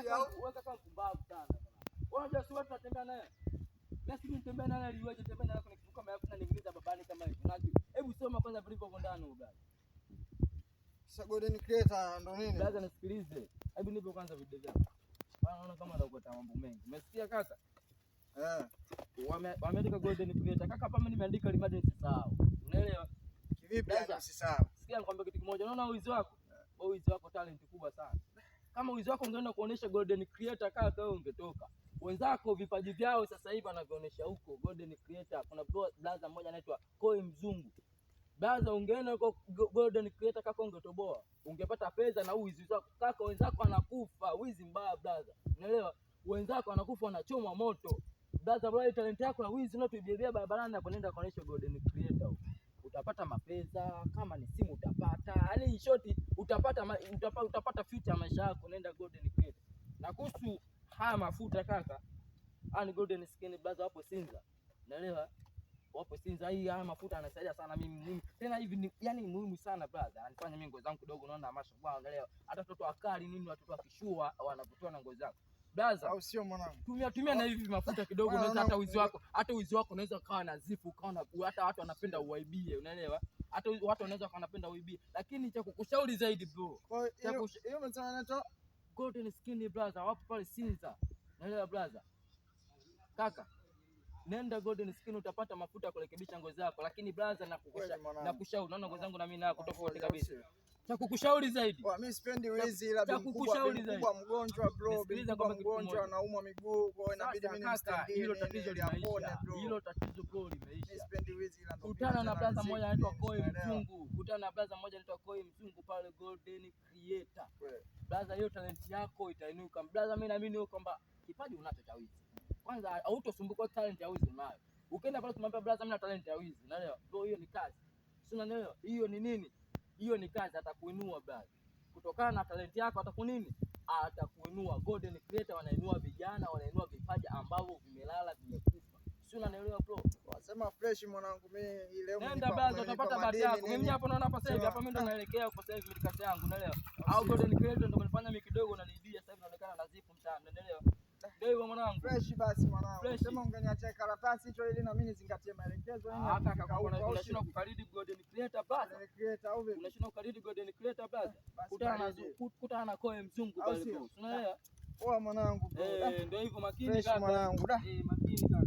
kaka mpumbavu sana bwana. Unajua si watu tunatembea naye. Basi mimi nitembea naye aliwaje tembea naye kwenye kifuko kama hapo na niingiza babani kama hivi. Unajua. Hebu soma kwanza vilivyo huko ndani huko. Sasa Golden Creator ndo nini? Brother nisikilize. Hebu nipe kwanza video vyako. Naona kama anakuta mambo mengi. Umesikia kaka? Wameandika Golden Creator. Kaka hapa mimi nimeandika limadi nisisahau. Unaelewa? Kivipi hapa usisahau? Sikia nikwambia kitu kimoja. Unaona uizi wako? Uizi wako talent kubwa sana. Kama uizi wako ungeenda kuonesha Golden Creator kaka wewe ungetoka. Wenzako vipaji vyao sasa hivi wanavionyesha huko Golden Creator. Kuna brother mmoja anaitwa Koi Mzungu. Brother ungeenda huko Golden Creator kaka ungetoboa. Ungepata pesa na uizi wako kaka, wenzako wanakufa, wizi mbaya brother. Unaelewa? Wenzako wanakufa wanachoma moto. Brother bro, talent yako ya wizi unapoibebea barabarani na kwenda kuonesha Golden Creator. Utapata mapesa, kama ni simu utapata. Yaani in short utapata future ya maisha yako, nenda Golden Creator. Na kuhusu haya mafuta kaka, ni Golden Skin brother wapo Sinza. Unaelewa? Wapo Sinza, hii haya mafuta yanasaidia sana mimi. Tena hivi ni yani muhimu sana brother. Anifanya mimi ngozi zangu kidogo unaona mashallah, unaelewa? Hata watoto wakali nini, watoto wakishua wanavutoa na ngozi zangu. Brother, au sio mwanangu? Tumia na hivi mafuta kidogo, unaweza hata uizi wako unaweza kawa nazifu, ukawa hata watu wanapenda uaibie, unaelewa? Hata watu wanaweza wanapenda uaibie. Lakini cha kukushauri zaidi bro. Hiyo mtana nato Golden Skin brother, wapo pale Sinza. Unaelewa brother? Kaka, nenda Golden Skin utapata mafuta kurekebisha ngozi yako, lakini brother nakushauri, naona ngozi yangu na mimi nako tofauti kabisa. Cha kukushauri zaidi. Mimi sipendi wizi, labda mkubwa mgonjwa bro, mgonjwa anaumwa miguu, kwa hiyo inabidi mimi nimstandie. Hilo tatizo limeisha. Hilo tatizo bro limeisha. Mimi sipendi wizi, ila ndo kutana na brother mmoja anaitwa Koi Mzungu. Kutana na brother mmoja anaitwa Koi Mzungu pale Golden Creator. Brother, hiyo talent yako itainuka. Brother, mimi naamini kwamba kipaji unacho cha wizi. Kwanza hautosumbuka talent ya wizi unayo. Ukienda pale kumwambia brother, mimi na talent ya wizi, unaelewa? Bro, hiyo ni kazi. Si unaelewa? Hiyo ni nini? Hiyo ni kazi, atakuinua brother. Kutokana na talent yako atakunini? Atakuinua. Golden Creator wanainua vijana, wanainua vipaji ambavyo vimelala vimekufa. Si unaelewa bro? Wasema fresh mwanangu, mimi leo nenda brother utapata bahati yako. Mimi hapo naona hapa sasa hivi, hapa mimi ndo naelekea kwa sasa hivi mikakati yangu, unaelewa? Au Golden Creator ndo kunifanya mimi kidogo naniibia sasa hivi naonekana nazifu mtaani, unaelewa? Ndio hivyo mwanangu. Fresh basi mwanangu. Sema ungeniachia karatasi hicho ili na mimi nizingatie maelekezo yenu. Kaka unashindwa kukaridi Golden Creator brother. Golden Creator au vipi? Unashindwa kukaridi Golden Creator brother. Kutana na Koi Mzungu pale bro. Unaelewa? Poa mwanangu bro. Ndio hivyo makini kaka. Fresh mwanangu. Makini kaka.